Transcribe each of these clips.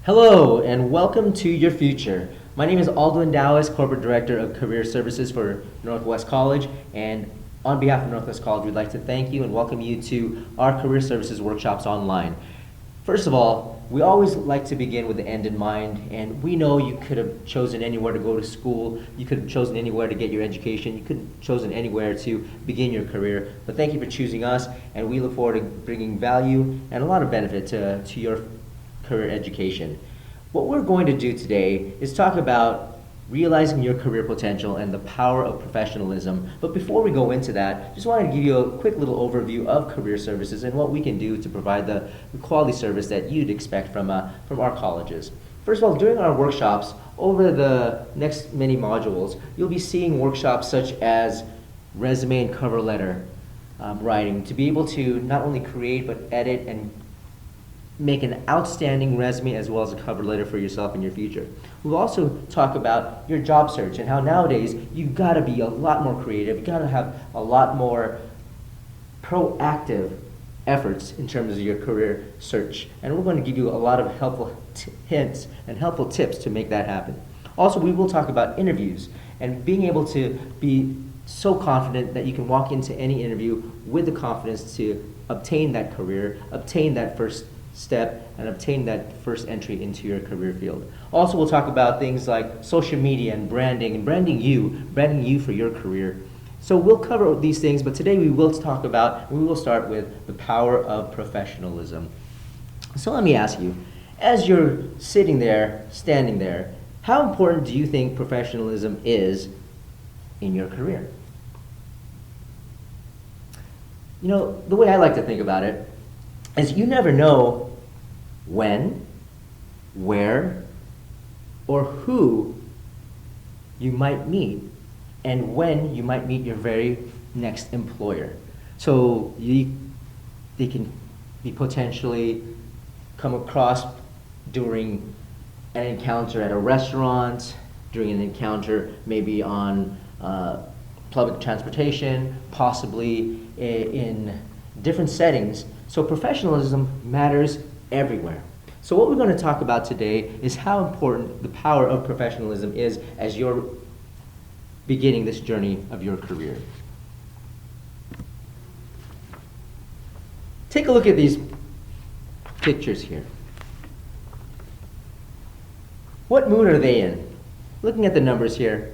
Hello and welcome to your future. My name is Aldwin Dowis, Corporate Director of Career Services for Northwest College, and on behalf of Northwest College, we'd like to thank you and welcome you to our Career Services workshops online. First of all, we always like to begin with the end in mind, and we know you could have chosen anywhere to go to school, you could have chosen anywhere to get your education, you could have chosen anywhere to begin your career, but thank you for choosing us, and we look forward to bringing value and a lot of benefit to your career education. What we're going to do today is talk about realizing your career potential and the power of professionalism. But before we go into that, just wanted to give you a quick little overview of career services and what we can do to provide the quality service that you'd expect from our colleges. First of all, during our workshops, over the next many modules, you'll be seeing workshops such as resume and cover letter writing, to be able to not only create but edit and make an outstanding resume as well as a cover letter for yourself in your future. We'll also talk about your job search and how nowadays you've got to be a lot more creative, you've got to have a lot more proactive efforts in terms of your career search. And we're going to give you a lot of helpful hints and helpful tips to make that happen. Also, we will talk about interviews and being able to be so confident that you can walk into any interview with the confidence to obtain that career, obtain that first step, and obtain that first entry into your career field. Also, we'll talk about things like social media and branding you for your career. So we'll cover these things, but today we will start with the power of professionalism. So let me ask you, as you're standing there, how important do you think professionalism is in your career? You know, the way I like to think about it is you never know when, where, or who you might meet and when you might meet your very next employer. So they can be potentially come across during an encounter at a restaurant, during an encounter maybe on public transportation, possibly in different settings. So professionalism matters everywhere. So what we're going to talk about today is how important the power of professionalism is as you're beginning this journey of your career. Take a look at these pictures here. What mood are they in? Looking at the numbers here,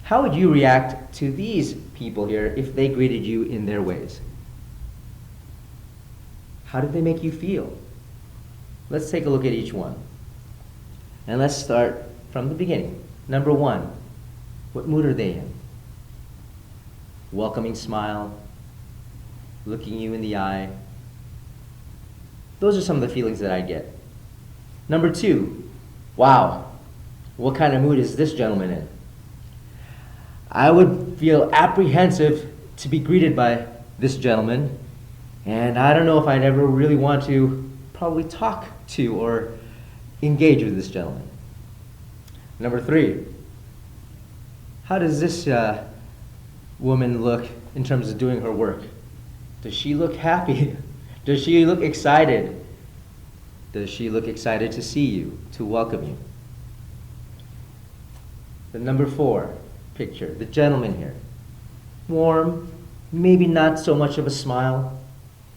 how would you react to these people here if they greeted you in their ways? How did they make you feel? Let's take a look at each one. And let's start from the beginning. Number one, what mood are they in? Welcoming smile, looking you in the eye. Those are some of the feelings that I get. Number two, wow, what kind of mood is this gentleman in? I would feel apprehensive to be greeted by this gentleman, and I don't know if I'd ever really want to probably talk to or engage with this gentleman. Number three, how does this woman look in terms of doing her work? Does she look happy? Does she look excited? Does she look excited to see you, to welcome you? The number four picture, the gentleman here. Warm, maybe not so much of a smile.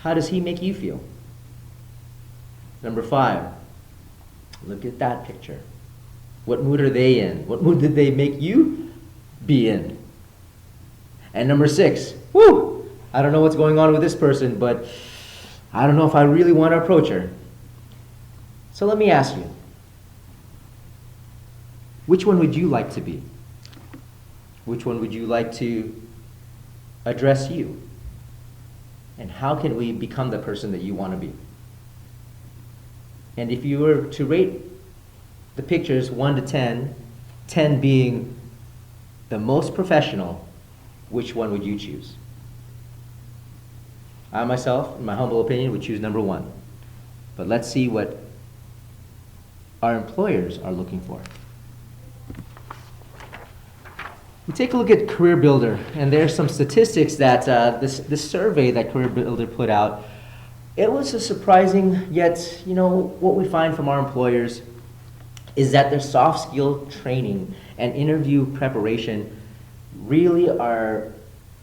How does he make you feel? Number five, look at that picture. What mood are they in? What mood did they make you be in? And number six, whoo, I don't know what's going on with this person, but I don't know if I really want to approach her. So let me ask you, which one would you like to be? Which one would you like to address you? And how can we become the person that you want to be? And if you were to rate the pictures 1 to 10, 10 being the most professional, which one would you choose? I myself, in my humble opinion, would choose number 1. But let's see what our employers are looking for. We take a look at Career Builder, and there's some statistics that this survey that Career Builder put out It was a surprising, yet, what we find from our employers is that their soft skill training and interview preparation really are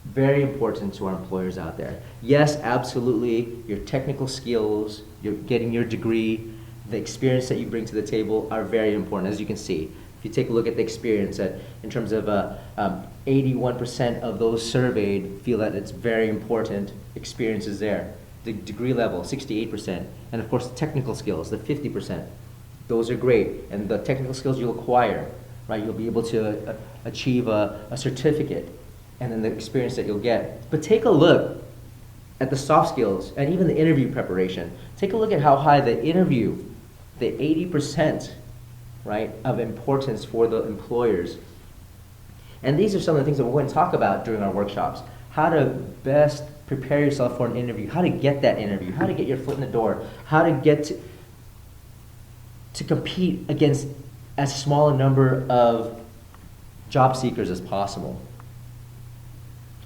very important to our employers out there. Yes, absolutely, your technical skills, you're getting your degree, the experience that you bring to the table are very important, as you can see. If you take a look at the experience, in terms of 81% of those surveyed feel that it's very important experience is there. The degree level, 68%, and of course the technical skills, the 50%. Those are great, and the technical skills you'll acquire, right? You'll be able to achieve a certificate, and then the experience that you'll get. But take a look at the soft skills and even the interview preparation. Take a look at how high the interview, the 80%, right, of importance for the employers. And these are some of the things that we're going to talk about during our workshops. How to best prepare yourself for an interview, how to get that interview, how to get your foot in the door, how to get to compete against as small a number of job seekers as possible.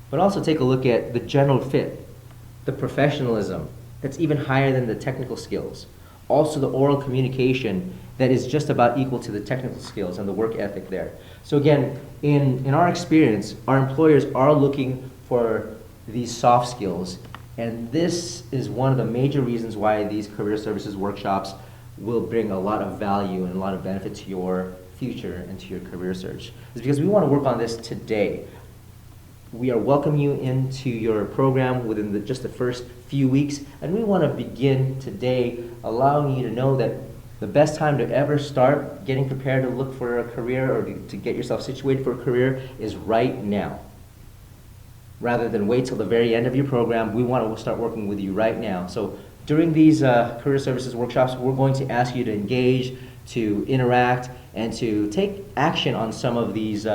But also take a look at the general fit, the professionalism that's even higher than the technical skills. Also the oral communication that is just about equal to the technical skills and the work ethic there. So again, in our experience, our employers are looking for these soft skills, and this is one of the major reasons why these career services workshops will bring a lot of value and a lot of benefit to your future and to your career search. It's because we want to work on this today. We are welcoming you into your program within just the first few weeks, and we want to begin today allowing you to know that the best time to ever start getting prepared to look for a career or to get yourself situated for a career is right now. Rather than wait till the very end of your program, we want to start working with you right now. So during these career services workshops, we're going to ask you to engage, to interact, and to take action on some of these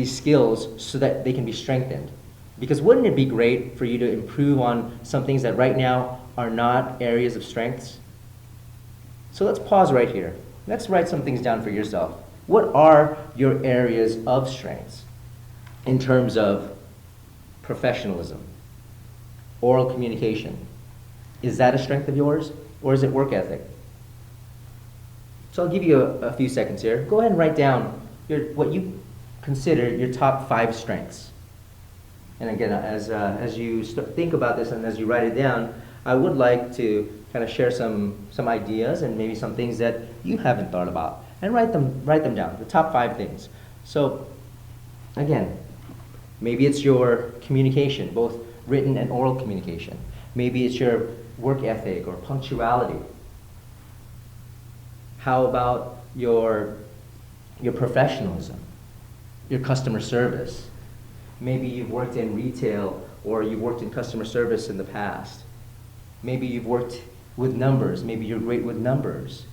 skills so that they can be strengthened. Because wouldn't it be great for you to improve on some things that right now are not areas of strengths? So let's pause right here. Let's write some things down for yourself. What are your areas of strengths in terms of professionalism, oral communication? Is that a strength of yours, or is it work ethic? So I'll give you a few seconds here. Go ahead and write down what you consider your top 5 strengths. And again, as you think about this and as you write it down, I would like to kind of share some ideas and maybe some things that you haven't thought about, and write them down, the top 5 things. So again, maybe it's your communication, both written and oral communication. Maybe it's your work ethic or punctuality. How about your professionalism, your customer service? Maybe you've worked in retail or you've worked in customer service in the past. Maybe you've worked with numbers. Maybe you're great with numbers.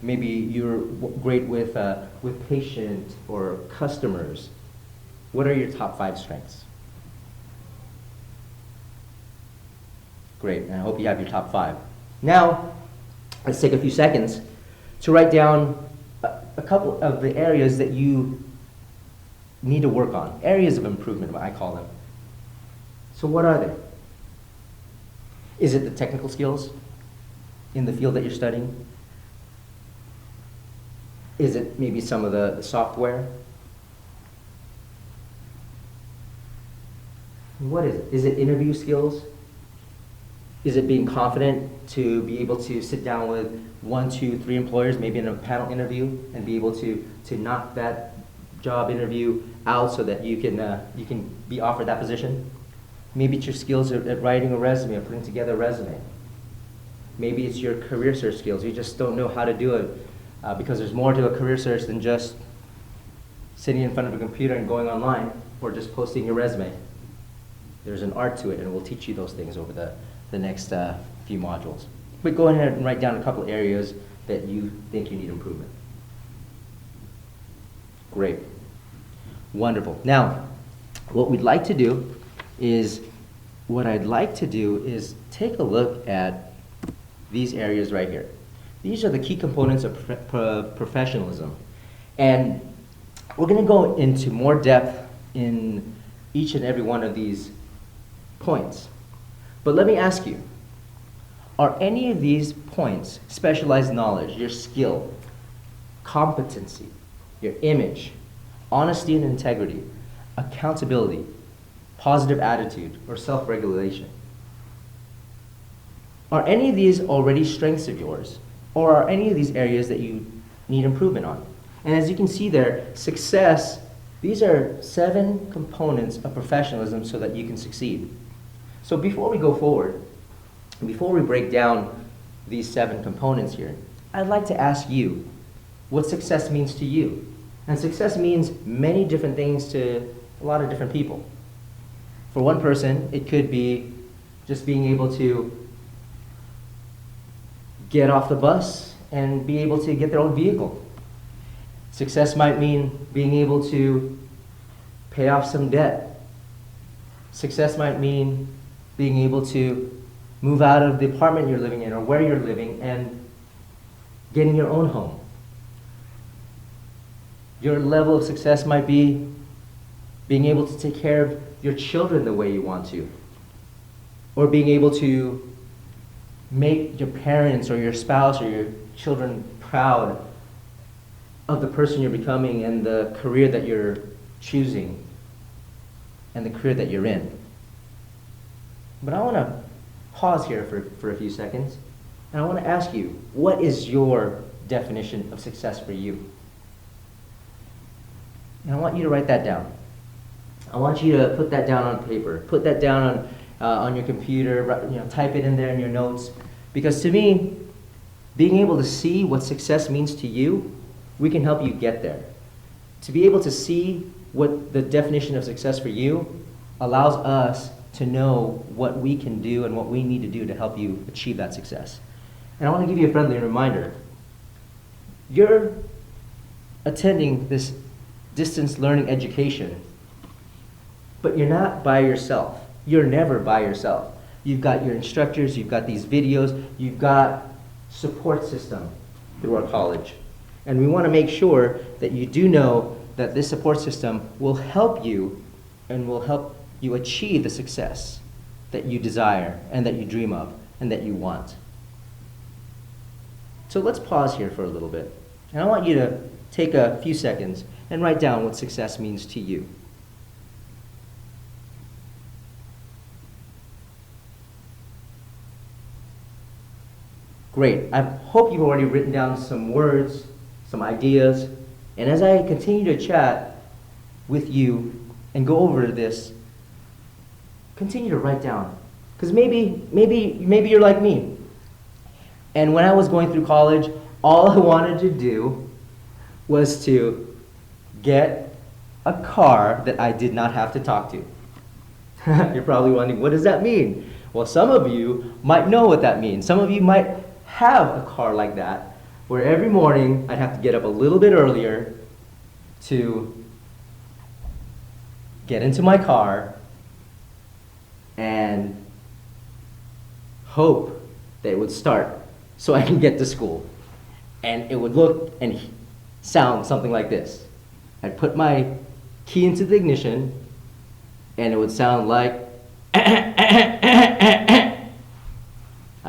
Maybe you're great with patient or customers. What are your top 5 strengths? Great, and I hope you have your top 5. Now, let's take a few seconds to write down a couple of the areas that you need to work on, areas of improvement, I call them. So what are they? Is it the technical skills in the field that you're studying? Is it maybe some of the software? What is it? Is it interview skills? Is it being confident to be able to sit down with 1, 2, 3 employers, maybe in a panel interview, and be able to knock that job interview out so that you can be offered that position? Maybe it's your skills at writing a resume or putting together a resume. Maybe it's your career search skills. You just don't know how to do it because there's more to a career search than just sitting in front of a computer and going online or just posting your resume. There's an art to it, and we'll teach you those things over the next few modules. But go ahead and write down a couple areas that you think you need improvement. Great. Wonderful. Now, what I'd like to do is take a look at these areas right here. These are the key components of professionalism. And we're going to go into more depth in each and every one of these points. But let me ask you, are any of these points specialized knowledge, your skill, competency, your image, honesty and integrity, accountability, positive attitude, or self-regulation? Are any of these already strengths of yours, or are any of these areas that you need improvement on? And as you can see there, success, these are 7 components of professionalism so that you can succeed. So before we go forward, before we break down these 7 components here, I'd like to ask you what success means to you. And success means many different things to a lot of different people. For one person, it could be just being able to get off the bus and be able to get their own vehicle. Success might mean being able to pay off some debt. Success might mean being able to move out of the apartment you're living in or where you're living and getting your own home. Your level of success might be being able to take care of your children the way you want to, or being able to make your parents or your spouse or your children proud of the person you're becoming and the career that you're choosing and the career that you're in. But I want to pause here for a few seconds, and I want to ask you, what is your definition of success for you? And I want you to write that down. I want you to put that down on paper. Put that down on your computer. Type it in there in your notes. Because to me, being able to see what success means to you, we can help you get there. To be able to see what the definition of success for you allows us to know what we can do and what we need to do to help you achieve that success. And I want to give you a friendly reminder. You're attending this distance learning education, but you're not by yourself. You're never by yourself. You've got your instructors, you've got these videos, you've got support system through our college. And we want to make sure that you do know that this support system will help you and will help you achieve the success that you desire and that you dream of and that you want. So let's pause here for a little bit. And I want you to take a few seconds and write down what success means to you. Great. I hope you've already written down some words, some ideas, and as I continue to chat with you and go over this, continue to write down. Because maybe you're like me. And when I was going through college, all I wanted to do was to get a car that I did not have to talk to. You're probably wondering, what does that mean? Well, some of you might know what that means. Some of you might have a car like that, where every morning I'd have to get up a little bit earlier to get into my car and hope that it would start so I can get to school. And it would look and sound something like this. I'd put my key into the ignition and it would sound like I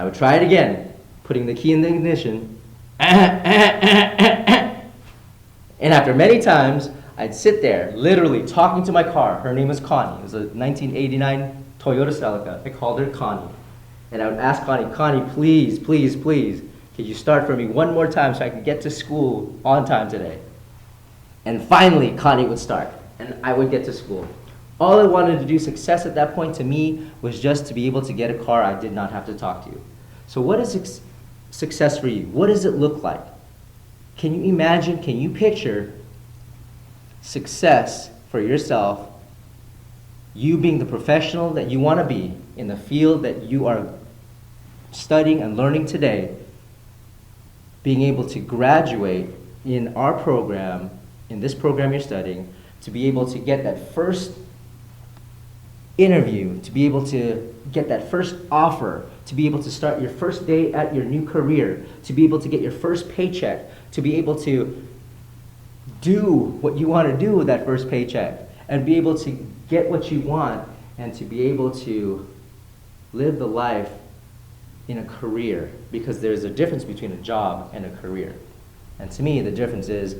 would try it again, putting the key in the ignition, and after many times, I'd sit there, literally talking to my car. Her name was Connie. It was a 1989 Toyota Celica. I called her Connie. And I would ask Connie, Connie, please, please, please, could you start for me one more time so I can get to school on time today? And finally, Connie would start, and I would get to school. All I wanted to do, success at that point to me, was just to be able to get a car I did not have to talk to. So what is success for you? What does it look like? Can you imagine, can you picture success for yourself, you being the professional that you want to be in the field that you are studying and learning today, being able to graduate in our program, in this program you're studying, to be able to get that first interview, to be able to get that first offer, to be able to start your first day at your new career, to be able to get your first paycheck, to be able to do what you want to do with that first paycheck, and be able to get what you want, and to be able to live the life in a career, because there's a difference between a job and a career. And to me, the difference is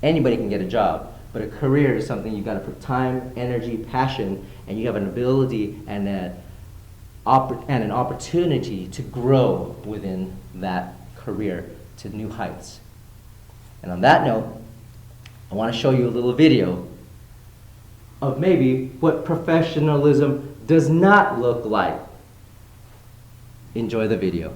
anybody can get a job, but a career is something you've got to put time, energy, passion, and you have an ability and an opportunity to grow within that career to new heights. And on that note, I want to show you a little video of maybe what professionalism does not look like. Enjoy the video.